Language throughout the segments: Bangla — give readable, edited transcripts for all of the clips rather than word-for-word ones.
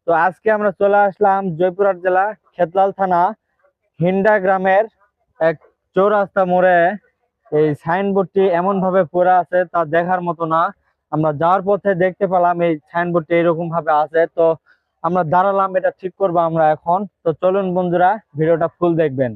তো আজকে আমরা চলে আসলাম জয়পুরহাট জেলা খেতলাল থানা হিন্ডা গ্রামের এক চৌরাস্তা মোড়ে। এই সাইনবোর্ডটি এমন ভাবে পড়ে আছে তা দেখার মতো না। আমরা যাওয়ার পথে দেখতে পেলাম এই সাইনবোর্ডটি এরকম ভাবে আছে। তো আমরা দাঁড়ালাম, এটা ঠিক করবো আমরা এখন। তো চলুন বন্ধুরা, ভিডিওটা ফুল দেখবেন।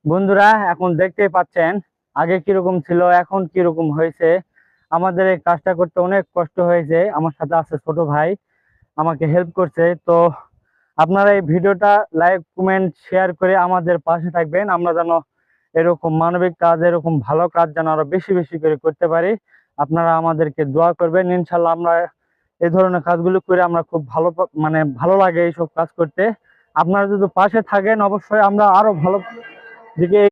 বন্ধুরা, এখন দেখতেই পাচ্ছেন আগে কিরকম ছিল এখন কিরকম হয়েছে। আমাদের এই কাজটা করতে অনেক কষ্ট হয়েছে। আমার সাথে আছে ছোট ভাই, আমাকে হেল্প করছে। তো আপনারা এই ভিডিওটা লাইক কমেন্ট শেয়ার করে আমাদের পাশে থাকবেন। আমরা যেন এরকম মানবিক কাজ, এরকম ভালো কাজ যেন আরো বেশি বেশি করে করতে পারি। আপনারা আমাদেরকে দোয়া করবেন। ইনশাল্লাহ আমরা এই ধরনের কাজগুলো করে আমরা খুব ভালো লাগে এইসব কাজ করতে। আপনারা যদি পাশে থাকেন অবশ্যই আমরা আরো ভালো দিকে